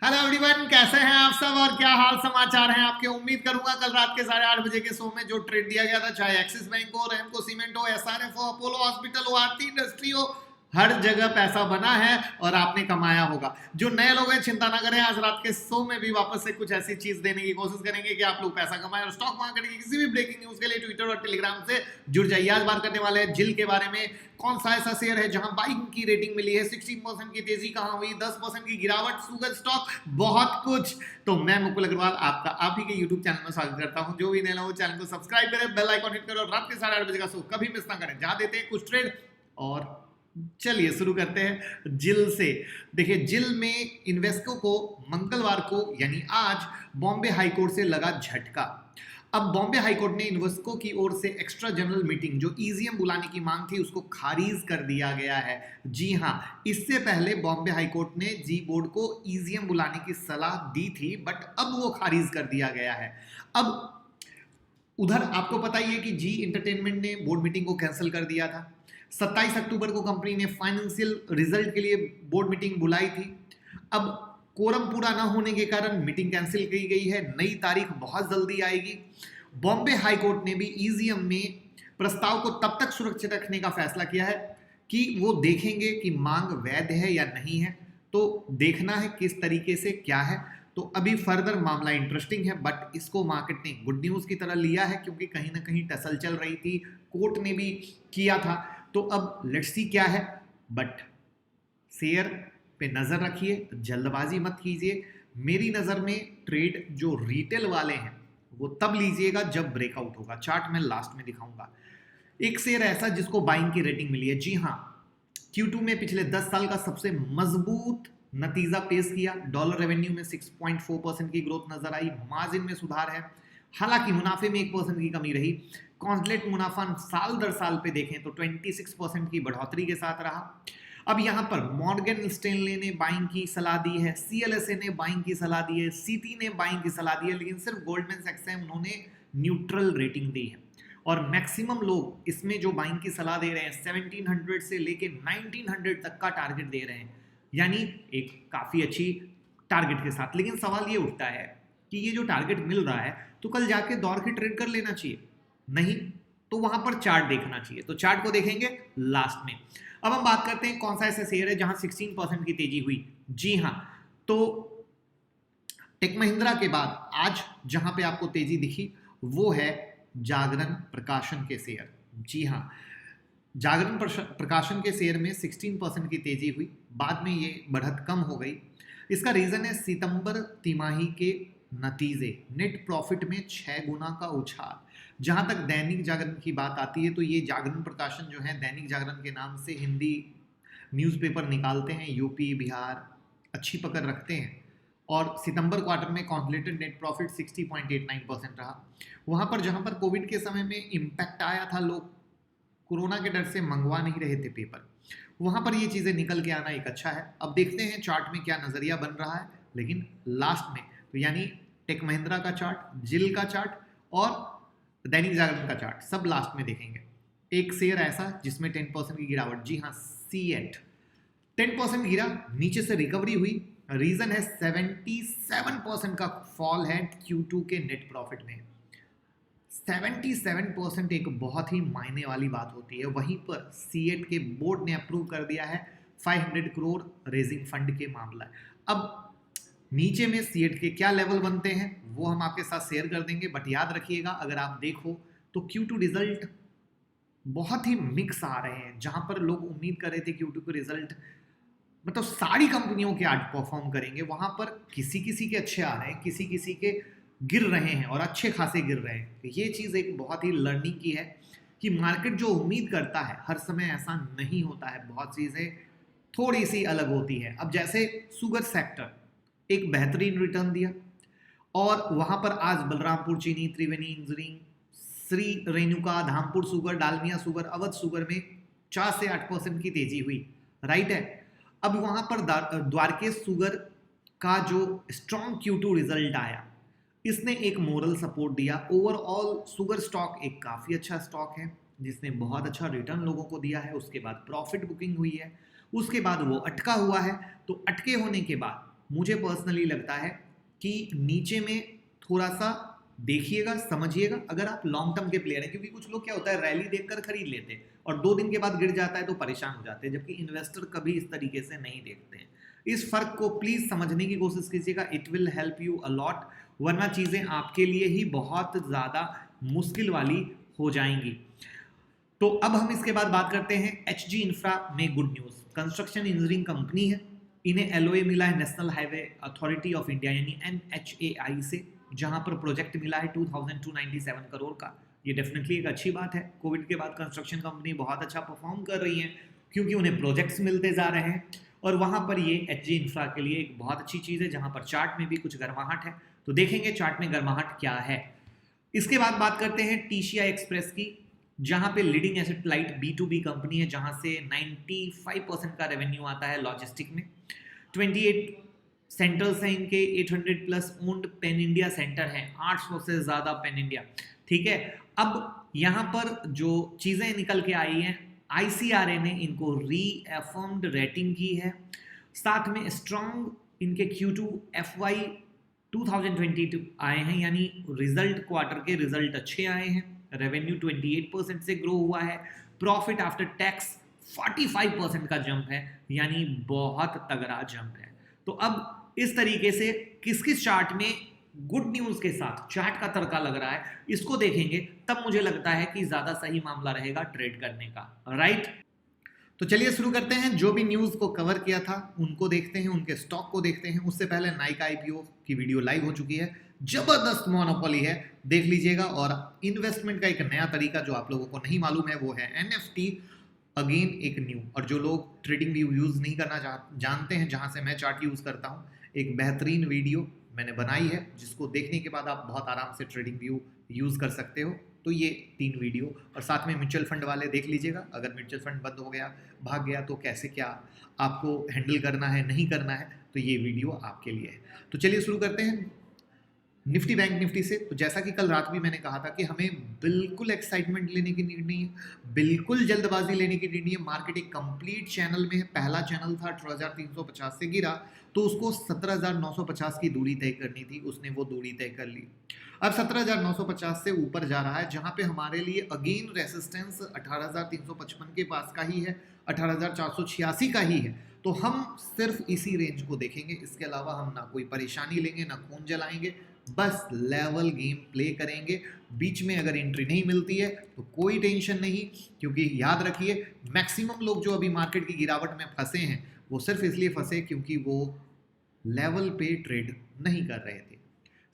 Hello everyone, कैसे हैं आप सब और क्या हाल समाचार हैं आपके। उम्मीद करूंगा कल रात के 8:30 बजे के शो में जो ट्रेड दिया गया था, चाहे एक्सिस बैंक हो, रैमको सीमेंट हो, एसआरएफ हो, अपोलो हॉस्पिटल हो, आरती इंडस्ट्री हो, हर जगह पैसा बना है और आपने कमाया होगा। जो नए लोग हैं चिंता ना करें, आज रात के शो में भी वापस से कुछ ऐसी चीज देने की कोशिश करेंगे कि आप लोग पैसा कमाएं। और स्टॉक मार्केट की किसी भी ब्रेकिंग न्यूज के लिए ट्विटर और टेलीग्राम से जुड़ जाइए। आज बात करने वाले हैं जिल के बारे में। कौन सा ऐसा शेयर है जहां बाइंग की रेटिंग मिली है, 16% की तेजी कहां हुई, 10% की गिरावट, शुगर स्टॉक, बहुत कुछ। तो मैं मुकुल अग्रवाल आपका आप ही के YouTube चैनल में स्वागत करता हूं। जो भी नए लोग चैनल को सब्सक्राइब करें, बेल आइकॉन हिट करें और रात के 8:30 बजे का शो कभी मिस ना करें, जहां देते हैं कुछ ट्रेड। और चलिए शुरू करते हैं जिल से। देखिए, जिल में इन्वेस्को को मंगलवार को यानी आज बॉम्बे हाईकोर्ट से लगा झटका। अब बॉम्बे हाईकोर्ट ने इन्वेस्को की ओर से एक्स्ट्रा जनरल मीटिंग जो ईजीएम बुलाने की मांग थी उसको खारिज कर दिया गया है। जी हां, इससे पहले बॉम्बे हाईकोर्ट ने जी बोर्ड को ईजीएम बुलाने की सलाह दी थी, बट अब वो खारिज कर दिया गया है। अब उधर आपको पता ही है कि जी एंटरटेनमेंट ने बोर्ड मीटिंग को कैंसिल कर दिया था। 27 अक्टूबर को कंपनी ने फाइनेंशियल रिजल्ट के लिए बोर्ड मीटिंग बुलाई थी। अब कोरम पूरा ना होने के कारण मीटिंग कैंसिल की गई है। नई तारीख बहुत जल्दी आएगी। बॉम्बे हाई कोर्ट ने भी ईजीएम में प्रस्ताव को तब तक सुरक्षित रखने का फैसला किया है कि वो देखेंगे कि मांग वैध है या नहीं है। तो देखना है किस तरीके से क्या है। तो अभी फर्दर मामला इंटरेस्टिंग है, बट इसको मार्केट ने गुड न्यूज की तरह लिया है क्योंकि कहीं ना कहीं टसल चल रही थी, कोर्ट ने भी किया था। तो अब लेट्स सी क्या है, बट शेयर पे नजर रखिए, जल्दबाजी मत कीजिए। मेरी नजर में ट्रेड जो रिटेल वाले हैं वो तब लीजिएगा जब ब्रेकआउट होगा। चार्ट में लास्ट में दिखाऊंगा। एक शेयर ऐसा जिसको बाइंग की रेटिंग मिली है। जी हाँ, Q2 में पिछले 10 साल का सबसे मजबूत नतीजा पेश किया। डॉलर रेवेन्यू में 6.4% की ग्रोथ नजर आई। मार्जिन में सुधार है, हालांकि मुनाफे में 1% की कमी रही। कॉन्सलेट मुनाफा साल दर साल पे देखें तो 26% की बढ़ोतरी के साथ रहा। अब यहां पर मॉर्गन स्टैनले ने बाइंग की सलाह दी है, CLSA ने बाइंग की सलाह दी है, सीटी ने बाइंग की सलाह दी है, लेकिन सिर्फ गोल्डमैन सैक्स है उन्होंने न्यूट्रल रेटिंग दी है। और मैक्सिमम लोग इसमें जो बाइंग की सलाह दे रहे हैं 1700 से लेके 1900 तक का टारगेट दे रहे हैं, यानी एक काफी अच्छी टारगेट के साथ। लेकिन सवाल ये उठता है कि ये जो टारगेट मिल रहा है तो कल जाके दौड़ के ट्रेड कर लेना चाहिए, नहीं तो वहां पर चार्ट देखना चाहिए। तो चार्ट को देखेंगे लास्ट में। अब हम बात करते हैं कौन सा ऐसा शेयर है जहां 16% की तेजी हुई। जी हां, तो टेक महिंद्रा के बाद आज जहां पे आपको तेजी दिखी वो है जागरण प्रकाशन के शेयर। जी हां, जागरण प्रकाशन के शेयर में 16% की तेजी हुई, बाद में ये बढ़त कम हो गई। इसका रीजन है सितंबर तिमाही के नतीजे, नेट प्रॉफिट में 6 गुना का उछाल। जहां तक दैनिक जागरण की बात आती है तो ये जागरण प्रकाशन जो है दैनिक जागरण के नाम से हिंदी न्यूज़पेपर निकालते हैं। यूपी बिहार अच्छी पकड़ रखते हैं और सितंबर क्वार्टर में कॉन्सोलिडेटेड नेट प्रॉफिट 60.89% रहा। वहां पर जहां पर कोविड के समय में इम्पैक्ट आया था, लोग कोरोना के डर से मंगवा नहीं रहे थे पेपर, वहां पर ये चीजें निकल के आना एक अच्छा है। अब देखते हैं चार्ट में क्या नजरिया बन रहा है, लेकिन लास्ट में तो यानी टेक महिंद्रा का चार्ट, जिल का चार्ट और दैनिक जागरण का चार्ट सब लास्ट में देखेंगे। एक शेयर ऐसा जिसमें 10% की गिरावट, जी हाँ सीएट 10% गिरा, नीचे से रिकवरी हुई। रीजन है 77% का फॉल है Q2 के नेट प्रॉफिट में। 77% एक बहुत ही मायने वाली बात होती है। वहीं पर सीएट के बोर्ड ने अप्रूव कर दिया है 500 करोड़ रेजिंग फंड के मामला। अब नीचे में सीएट के क्या लेवल बनते हैं वो हम आपके साथ शेयर कर देंगे, बट याद रखिएगा अगर आप देखो तो Q2 रिजल्ट बहुत ही मिक्स आ रहे हैं। जहां पर लोग उम्मीद कर रहे थे Q2 के रिजल्ट मतलब सारी कंपनियों के आज परफॉर्म करेंगे, वहां पर किसी किसी के अच्छे आ रहे हैं, किसी किसी के गिर रहे हैं और अच्छे खासे गिर रहे हैं। तो ये चीज़ एक बहुत ही लर्निंग की है कि मार्केट जो उम्मीद करता है हर समय ऐसा नहीं होता है, बहुत चीज़ें थोड़ी सी अलग होती है। अब जैसे शुगर सेक्टर एक बेहतरीन रिटर्न दिया और वहां पर आज Balrampur Chini, Triveni engineering, Shri Renuka, Dhampur sugar, Dalmia sugar, Avadh sugar में 4 से 8% की तेजी हुई, राइट है। अब वहां पर द्वारकेश शुगर का जो स्ट्रॉन्ग Q2 रिजल्ट आया इसने एक मोरल सपोर्ट दिया। ओवरऑल शुगर स्टॉक एक काफी अच्छा स्टॉक है जिसने बहुत अच्छा रिटर्न लोगों को दिया है। उसके बाद प्रॉफिट बुकिंग हुई है, उसके बाद वो अटका हुआ है। तो अटके होने के बाद मुझे पर्सनली लगता है कि नीचे में थोड़ा सा देखिएगा, समझिएगा अगर आप लॉन्ग टर्म के प्लेयर हैं, क्योंकि कुछ लोग क्या होता है रैली देखकर खरीद लेते हैं और 2 दिन के बाद गिर जाता है तो परेशान हो जाते हैं, जबकि इन्वेस्टर कभी इस तरीके से नहीं देखते हैं। इस फर्क को प्लीज समझने की कोशिश कीजिएगा, it will help you a lot, वरना चीजें आपके लिए ही बहुत ज्यादा मुश्किल वाली हो जाएंगी। तो अब हम इसके बाद बात करते हैं HG इंफ्रा में good news. Construction engineering company है, इन्हें LOA मिला है national highway authority of India यानी NHAI से, जहां पर प्रोजेक्ट मिला है 2297 करोड़ का। ये डेफिनेटली एक अच्छी बात है। कोविड के बाद कंस्ट्रक्शन कंपनी बहुत अच्छा परफॉर्म कर रही है क्योंकि उन्हें प्रोजेक्ट्स मिलते जा रहे हैं, और वहां पर ये HG इंफ्रा के लिए एक बहुत अच्छी चीज़ है, जहां पर चार्ट में भी कुछ गर्माहट है। तो देखेंगे चार्ट में गर्माहट क्या है। इसके बाद बात करते हैं TCI एक्सप्रेस की, जहां पे leading asset light B2B company है, जहां से 95% का रेवेन्यू आता है लॉजिस्टिक में। 28 सेंटर्स हैं इनके, 800 plus owned pen India centre हैं, 800 से ज़्यादा पेन इंडिया। ठीक है, अब यहाँ पर जो चीज़ें निकल के आई हैं, ICRA ने इनको रीअफर्म्ड रेटिंग की है, साथ में स्ट्रॉन्ग इनके Q2 FY 2022 आए हैं, यानी रिजल्ट क्वार्टर के रिजल्ट अच्छे आए हैं। रेवेन्यू 28% से ग्रो हुआ है, प्रॉफिट आफ्टर टैक्स 45% का जंप है, यानी बहुत तगड़ा जंप है। तो अब इस तरीके से किस किस चार्ट में गुड न्यूज के साथ चार्ट का तड़का लग रहा है, इसको देखेंगे, तब मुझे लगता है कि ज्यादा सही मामला रहेगा ट्रेड करने का। राइट, तो चलिए शुरू करते हैं। जो भी न्यूज को कवर किया था उनको देखते हैं, उनके स्टॉक को देखते हैं। उससे पहले नाइका IPO की वीडियो लाइव हो चुकी है, जबरदस्त मोनोपोली है, देख लीजिएगा। और इन्वेस्टमेंट का एक नया तरीका जो आप लोगों को नहीं मालूम है वो है NFT, अगेन एक न्यू। और जो लोग ट्रेडिंग व्यू यूज नहीं करना जानते हैं, जहां से मैं चार्ट यूज करता हूं, एक बेहतरीन वीडियो मैंने बनाई है जिसको देखने के बाद आप बहुत आराम से ट्रेडिंग व्यू यूज कर सकते हो। तो ये 3 वीडियो, और साथ में म्यूचुअल फंड वाले देख लीजिएगा, अगर म्यूचुअल फंड बंद हो गया, भाग गया, तो कैसे क्या आपको हैंडल करना है, नहीं करना है, तो ये वीडियो आपके लिए है। तो चलिए शुरू करते हैं निफ्टी बैंक निफ्टी से। तो जैसा कि कल रात भी मैंने कहा था कि हमें बिल्कुल एक्साइटमेंट लेने की नीड नहीं है, बिल्कुल जल्दबाजी लेने की नीड नहीं है। मार्केट एक कंप्लीट चैनल में है, पहला चैनल था 18,350 से गिरा तो उसको 17,950 की दूरी तय करनी थी, उसने वो दूरी तय कर ली। अब 17,950 से ऊपर जा रहा है, जहां पे हमारे लिए अगेन रेसिस्टेंस 18,355 के पास का ही है, 18,486 का ही है। तो हम सिर्फ इसी रेंज को देखेंगे, इसके अलावा हम ना कोई परेशानी लेंगे ना खून जलाएंगे, बस लेवल गेम प्ले करेंगे। बीच में अगर एंट्री नहीं मिलती है तो कोई टेंशन नहीं, क्योंकि याद रखिए मैक्सिमम लोग जो अभी मार्केट की गिरावट में फंसे हैं वो सिर्फ इसलिए फंसे क्योंकि वो लेवल पे ट्रेड नहीं कर रहे थे।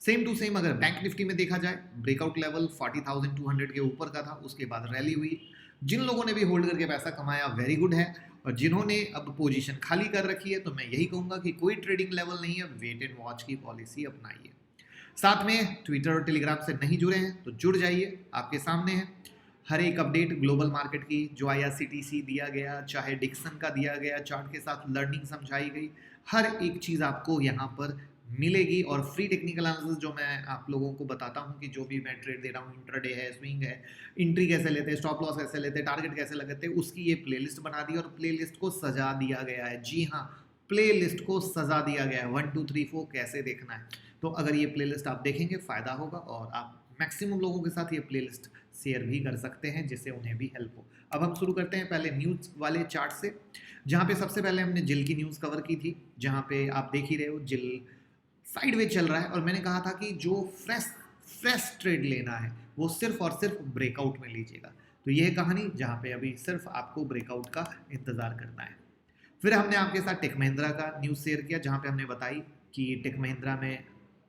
सेम टू सेम अगर बैंक निफ्टी में देखा जाए, ब्रेकआउट लेवल 40,200 के ऊपर का था, उसके बाद रैली हुई। जिन लोगों ने भी होल्ड करके पैसा कमाया वेरी गुड है, और जिन्होंने अब पोजीशन खाली कर रखी है तो मैं यही कहूंगा कि कोई ट्रेडिंग लेवल नहीं है, वेट एंड वॉच की पॉलिसी अपनाइए। साथ में ट्विटर और टेलीग्राम से नहीं जुड़े हैं तो जुड़ जाइए, आपके सामने है हर एक अपडेट ग्लोबल मार्केट की, जो IRCTC दिया गया, चाहे डिक्सन का दिया गया, चार्ट के साथ लर्निंग समझाई गई, हर एक चीज़ आपको यहाँ पर मिलेगी। और फ्री टेक्निकल एनालिसिस जो मैं आप लोगों को बताता हूँ कि जो भी मैं ट्रेड दे रहा हूँ, इंट्राडे है, स्विंग है, एंट्री कैसे लेते हैं, स्टॉप लॉस कैसे लेते हैं, टारगेट कैसे लगाते हैं, उसकी ये प्लेलिस्ट बना दी और प्लेलिस्ट को सजा दिया गया है। जी हाँ, प्लेलिस्ट को सजा दिया गया है, 1 2 3 4 कैसे देखना है। तो अगर ये प्लेलिस्ट आप देखेंगे फ़ायदा होगा, और आप मैक्सिमम लोगों के साथ ये प्लेलिस्ट शेयर भी कर सकते हैं जिससे उन्हें भी हेल्प हो। अब हम शुरू करते हैं पहले न्यूज़ वाले चार्ट से, जहाँ पे सबसे पहले हमने जिल की न्यूज़ कवर की थी, जहाँ पे आप देख ही रहे हो जिल साइडवेज चल रहा है। और मैंने कहा था कि जो फ्रेश ट्रेड लेना है वो सिर्फ और सिर्फ ब्रेकआउट में लीजिएगा। तो यह कहानी जहाँ पे अभी सिर्फ आपको ब्रेकआउट का इंतज़ार करना है। फिर हमने आपके साथ टेक महिंद्रा का न्यूज़ शेयर किया, जहाँ पे हमने बताई कि टेक महिंद्रा में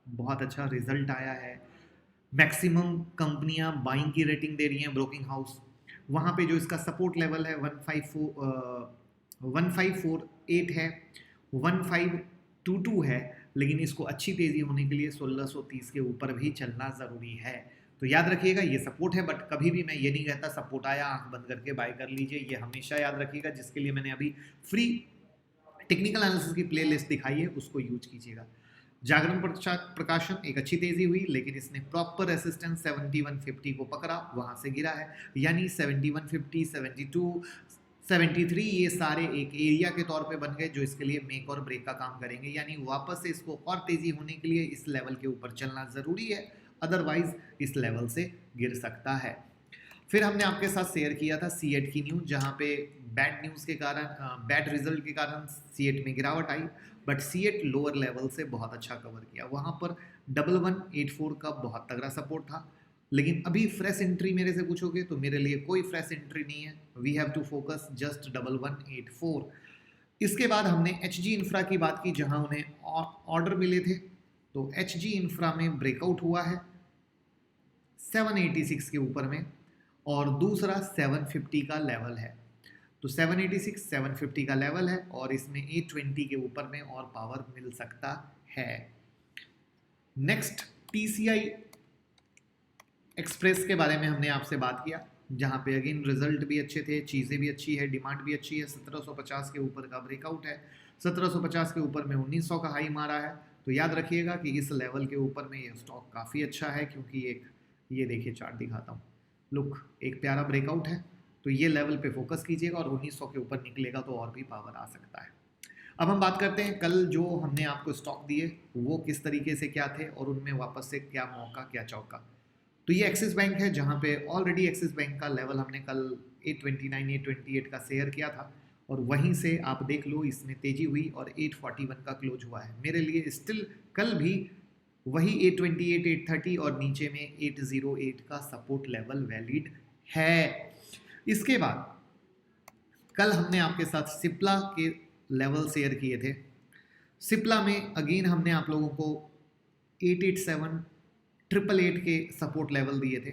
बहुत अच्छा रिजल्ट आया है, मैक्सिमम कंपनियां बाइंग की रेटिंग दे रही हैं, ब्रोकिंग हाउस। वहाँ पे जो इसका सपोर्ट लेवल है 1548 है, 1522 है, लेकिन इसको अच्छी तेज़ी होने के लिए 1630 के ऊपर भी चलना ज़रूरी है। तो याद रखिएगा ये सपोर्ट है, बट कभी भी मैं ये नहीं कहता सपोर्ट आया आंख बंद करके बाय कर लीजिए, ये हमेशा याद रखिएगा। जिसके लिए मैंने अभी फ्री टेक्निकल एनालिसिस की प्लेलिस्ट दिखाई है, उसको यूज कीजिएगा। जागरण प्रकाशन एक अच्छी तेजी हुई, लेकिन इसने प्रॉपर रेसिस्टेंस 7150 को पकड़ा, वहां से गिरा है, यानी 7150, 72, 73, ये सारे एक एरिया के तौर पे बन गए जो इसके लिए मेक और ब्रेक का काम करेंगे, यानी वापस से इसको और तेजी होने के लिए इस लेवल के ऊपर चलना ज़रूरी है, अदरवाइज इस लेवल से गिर सकता है। फिर हमने आपके साथ शेयर किया था सीएट की न्यूज़, जहाँ पे बैड न्यूज़ के कारण, बैड रिजल्ट के कारण सीएट में गिरावट आई, बट सीएट लोअर लेवल से बहुत अच्छा कवर किया। वहाँ पर 1184 का बहुत तगड़ा सपोर्ट था, लेकिन अभी फ्रेश एंट्री मेरे से पूछोगे तो मेरे लिए कोई फ्रेश एंट्री नहीं है। We have to focus just 1184। इसके बाद हमने एचजी इंफ्रा की बात की, जहां उन्हें ऑर्डर मिले थे, तो एचजी इंफ्रा में ब्रेकआउट हुआ है 786 के ऊपर में, और दूसरा 750 का लेवल है। तो 786 750 का लेवल है और इसमें 820 के ऊपर में और पावर मिल सकता है। नेक्स्ट टीसीआई एक्सप्रेस के बारे में हमने आपसे बात किया, जहां पे अगेन रिजल्ट भी अच्छे थे, चीज़ें भी अच्छी है, डिमांड भी अच्छी है। 1750 के ऊपर का ब्रेकआउट है, 1750 के ऊपर में 1900 का हाई मारा है। तो याद रखिएगा कि इस लेवल के ऊपर में ये स्टॉक काफ़ी अच्छा है, क्योंकि एक ये देखिए चार्ट दिखाता हूँ, लुक एक प्यारा ब्रेकआउट है। तो ये लेवल पे फोकस कीजिएगा और 1900 के ऊपर निकलेगा तो और भी पावर आ सकता है। अब हम बात करते हैं कल जो हमने आपको स्टॉक दिए वो किस तरीके से क्या थे और उनमें वापस से क्या मौका क्या चौका। तो ये एक्सिस बैंक है, जहाँ पे ऑलरेडी एक्सिस बैंक का लेवल हमने कल 829 828 का शेयर किया था, और वहीं से आप देख लो इसमें तेजी हुई और 841 का क्लोज हुआ है। मेरे लिए स्टिल कल भी वही 828 830 और नीचे में 808 का सपोर्ट लेवल वैलिड है। इसके बाद कल हमने आपके साथ सिप्ला के लेवल शेयर किए थे। सिप्ला में अगेन हमने आप लोगों को 887 888 के सपोर्ट लेवल दिए थे।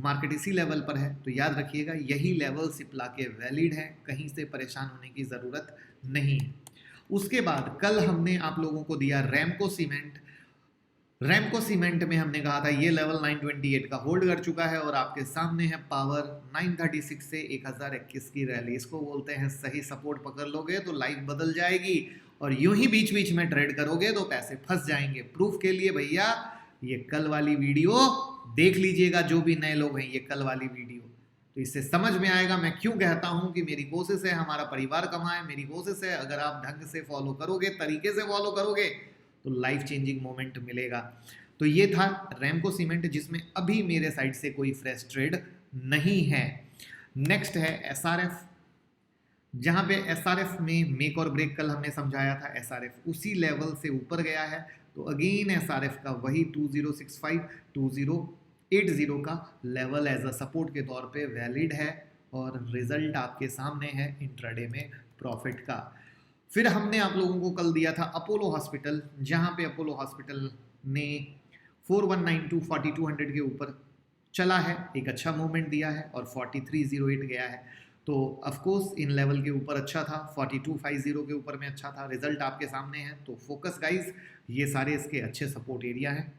मार्केट इसी लेवल पर है, तो याद रखिएगा यही लेवल सिप्ला के वैलिड है, कहीं से परेशान होने की ज़रूरत नहीं है। उसके बाद कल हमने आप लोगों को दिया रैमको सीमेंट। रैमको सीमेंट में हमने कहा था ये लेवल 928 का होल्ड कर चुका है और आपके सामने है पावर 936 से 1021 की रैली। इसको बोलते हैं सही सपोर्ट पकड़ लोगे तो लाइफ बदल जाएगी, और यूं ही बीच बीच में ट्रेड करोगे तो पैसे फंस जाएंगे। प्रूफ के लिए भैया ये कल वाली वीडियो देख लीजिएगा, जो भी नए लोग हैं, ये कल वाली वीडियो, तो इससे समझ में आएगा मैं क्यों कहता हूं कि मेरी कोशिश है हमारा परिवार कमाए। मेरी कोशिश है अगर आप ढंग से फॉलो करोगे, तरीके से फॉलो करोगे, तो लाइफ चेंजिंग मोमेंट मिलेगा। तो ये था रैमको सीमेंट, जिसमें अभी मेरे साइड से कोई फ्रेश ट्रेड नहीं है। नेक्स्ट है एसआरएफ, जहां पे एसआरएफ में मेक और ब्रेक कल हमने समझाया था, एसआरएफ उसी लेवल से ऊपर गया है। तो अगेन एसआरएफ का वही 2065 2080 का लेवल एज अ सपोर्ट के तौर पे वैलिड है, और रिजल्ट आपके सामने है इंट्राडे में प्रॉफिट का। फिर हमने आप लोगों को कल दिया था अपोलो हॉस्पिटल, जहां पे अपोलो हॉस्पिटल ने 4192 4200 के ऊपर चला है, एक अच्छा मूवमेंट दिया है और 4308 गया है। तो ऑफकोर्स इन लेवल के ऊपर अच्छा था, 4250 के ऊपर में अच्छा था। रिजल्ट आपके सामने है, तो फोकस गाइज, ये सारे इसके अच्छे सपोर्ट एरिया हैं।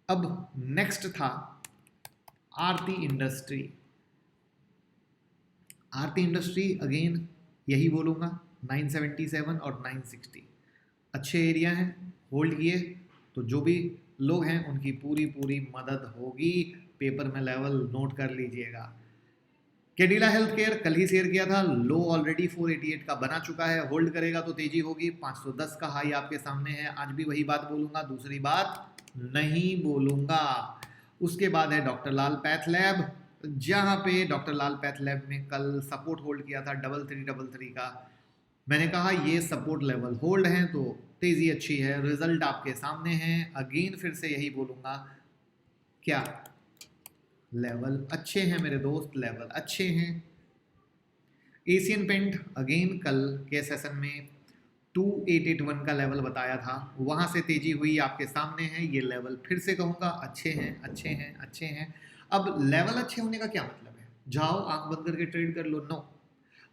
अब नेक्स्ट था आरती इंडस्ट्री। आरती इंडस्ट्री अगेन यही बोलूँगा, 977 और 960 अच्छे एरिया हैं, होल्ड किए तो जो भी लोग हैं उनकी पूरी मदद होगी। पेपर में लेवल नोट कर लीजिएगा। कैडिला हेल्थ केयर कल ही शेयर किया था, लो ऑलरेडी 488 का बना चुका है, होल्ड करेगा तो तेजी होगी। 510 का हाई आपके सामने है। आज भी वही बात बोलूंगा, दूसरी बात नहीं बोलूंगा। उसके बाद है डॉक्टर लाल पैथ लैब, जहां पे डॉक्टर लाल पैथ लैब में कल सपोर्ट होल्ड किया था 3333 का। मैंने कहा ये सपोर्ट लेवल होल्ड है तो तेजी अच्छी है। रिजल्ट आपके सामने है, अगेन फिर से यही बोलूंगा, क्या लेवल अच्छे हैं मेरे दोस्त, लेवल अच्छे हैं। एशियन पेंट अगेन कल के सेशन में 2881 का लेवल बताया था, वहां से तेजी हुई आपके सामने है। ये लेवल फिर से कहूँगा अच्छे हैं अच्छे हैं अच्छे हैं। अब लेवल अच्छे होने का क्या मतलब है, जाओ आंख बंद करके ट्रेड कर लो? नो,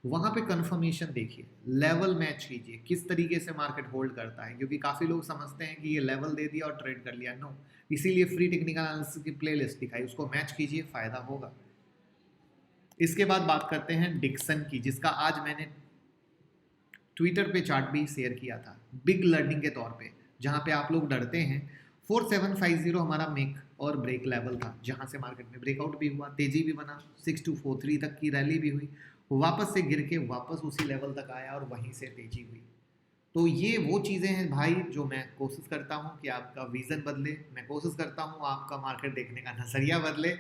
वहां पे कंफर्मेशन देखिए, लेवल मैच कीजिए, किस तरीके से मार्केट होल्ड करता है, क्योंकि काफ़ी लोग समझते हैं कि ये लेवल दे दिया और ट्रेड कर लिया। नो, इसीलिए फ्री टेक्निकल एनालिसिस की प्लेलिस्ट दिखाई, उसको मैच कीजिए, फायदा होगा। इसके बाद बात करते हैं डिक्सन की, जिसका आज मैंने ट्विटर पे चार्ट भी शेयर किया था बिग लर्निंग के तौर पे, जहां पे आप लोग डरते हैं। 4750 हमारा मेक और ब्रेक लेवल था, जहां से मार्केट में ब्रेकआउट भी हुआ, तेजी भी बना, 6243 तक की रैली भी हुई, वापस से गिर के वापस उसी लेवल तक आया और वहीं से तेजी हुई। तो ये वो चीज़ें हैं भाई जो मैं कोशिश करता हूँ कि आपका विज़न बदले, मैं कोशिश करता हूँ आपका मार्केट देखने का नज़रिया बदले,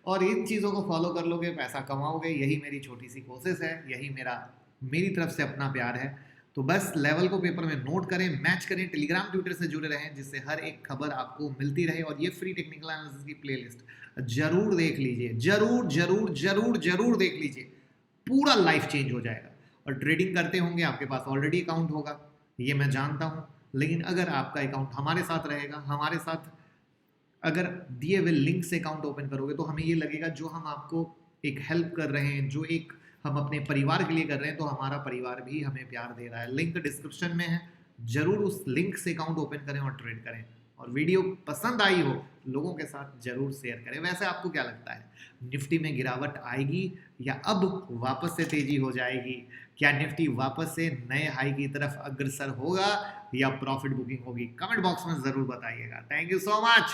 और इन चीज़ों को फॉलो कर लोगे पैसा कमाओगे। यही मेरी छोटी सी कोशिश है, यही मेरी तरफ से अपना प्यार है। तो बस लेवल को पेपर में नोट करें, मैच करें, टेलीग्राम ट्विटर से जुड़े रहें जिससे हर एक खबर आपको मिलती रहे। और ये फ्री टेक्निकल एनालिसिस की प्लेलिस्ट जरूर देख लीजिए, जरूर जरूर जरूर जरूर देख लीजिए, पूरा लाइफ चेंज हो जाएगा। और ट्रेडिंग करते होंगे, आपके पास ऑलरेडी अकाउंट होगा, ये मैं जानता हूँ, लेकिन अगर आपका अकाउंट हमारे साथ रहेगा, हमारे साथ अगर दिए हुए लिंक से अकाउंट ओपन करोगे, तो हमें ये लगेगा जो हम आपको एक हेल्प कर रहे हैं, जो एक हम अपने परिवार के लिए कर रहे हैं, तो हमारा परिवार भी हमें प्यार दे रहा है। लिंक डिस्क्रिप्शन में है, जरूर उस लिंक से अकाउंट ओपन करें और ट्रेड करें। और वीडियो पसंद आई हो, लोगों के साथ जरूर शेयर करें। वैसे आपको क्या लगता है, निफ्टी में गिरावट आएगी या अब वापस से तेजी हो जाएगी? क्या निफ्टी वापस से नए हाई की तरफ अग्रसर होगा या प्रॉफिट बुकिंग होगी? कमेंट बॉक्स में जरूर बताइएगा। Thank you so much.